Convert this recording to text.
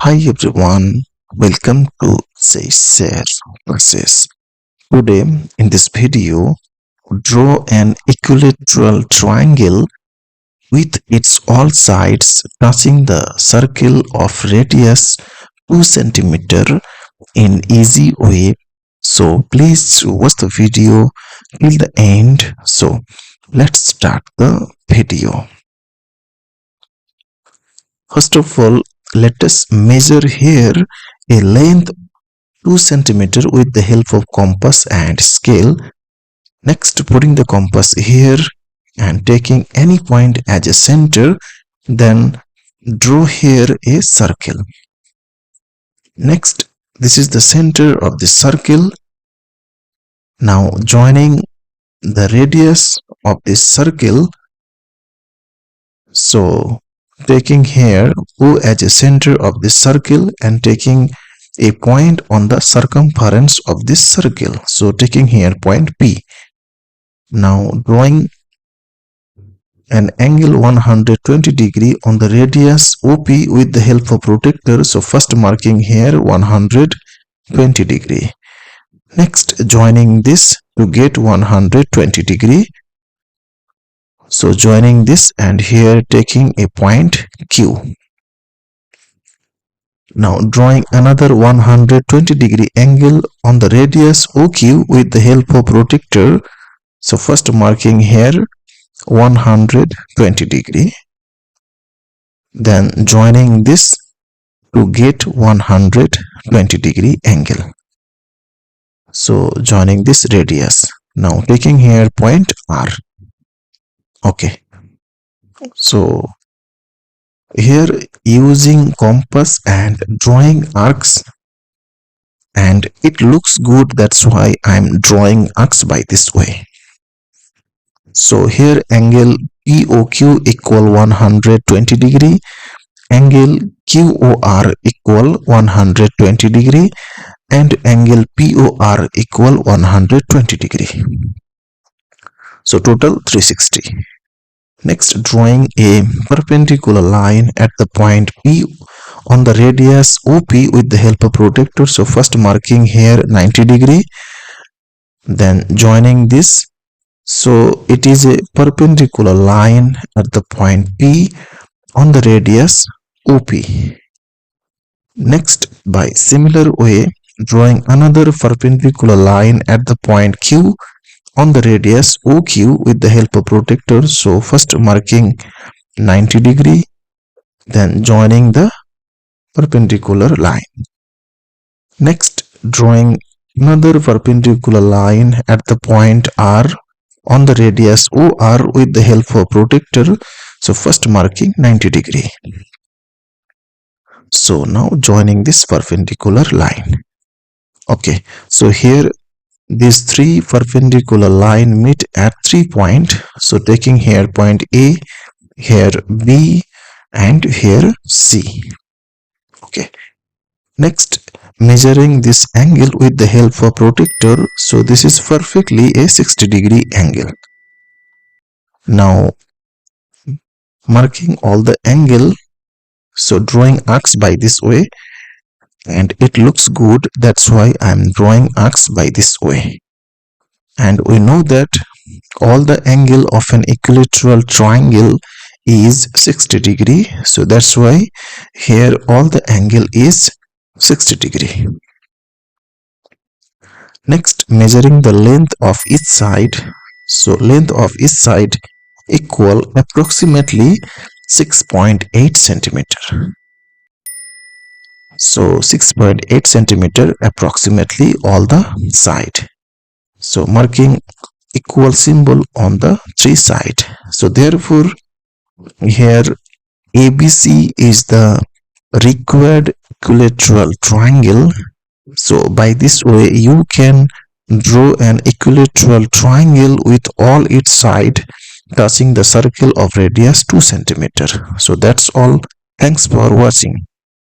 Hi everyone, welcome to Say Share Process. Today in this video, draw an equilateral triangle with its all sides touching the circle of radius 2 cm in easy way. So please watch the video till the end. So let's start the video. First of all, let us measure here a length 2 centimeter with the help of compass and scale. Next, putting the compass here and taking any point as a center, then draw here a circle. Next, this is the center of the circle. Now joining the radius of this circle, so taking here O as a center of this circle and taking a point on the circumference of this circle. So taking here point P. Now drawing an angle 120 degree on the radius OP with the help of protractor. So first marking here 120 degree. Next joining this to get 120 degree. So joining this and here taking a point Q. Now drawing another 120 degree angle on the radius OQ with the help of protractor. So first marking here 120 degree. Then joining this to get 120 degree angle. So joining this radius. Now taking here point R. Okay. So here using compass and drawing arcs, and it looks good, that's why I'm drawing arcs by this way. So here angle POQ equal 120 degree, angle QOR equal 120 degree, and angle POR equal 120 degree. So total 360. Next, drawing a perpendicular line at the point P on the radius OP with the help of protractor. So first marking here 90 degree, then joining this. So it is a perpendicular line at the point P on the radius OP. Next, by similar way, drawing another perpendicular line at the point Q on the radius OQ with the help of protractor. So first marking 90 degree, then joining the perpendicular line. Next, drawing another perpendicular line at the point R on the radius OR with the help of protractor. So first marking 90 degree. So now joining this perpendicular line. Okay, so here these three perpendicular line meet at 3 points. So taking here point A, here B, and here C. Okay. Next, measuring this angle with the help of protractor. So this is perfectly a 60 degree angle. Now marking all the angle. So drawing arcs by this way, and it looks good, that's why I'm drawing arcs by this way. And we know that all the angle of an equilateral triangle is 60 degree. So that's why here all the angle is 60 degree. Next, measuring the length of each side. So length of each side equal approximately 6.8 centimeter. So 6.8 centimeter approximately all the side. So marking equal symbol on the 3 side. So therefore here ABC is the required equilateral triangle. So by this way you can draw an equilateral triangle with all its side touching the circle of radius 2 centimeter. So that's all. Thanks for watching.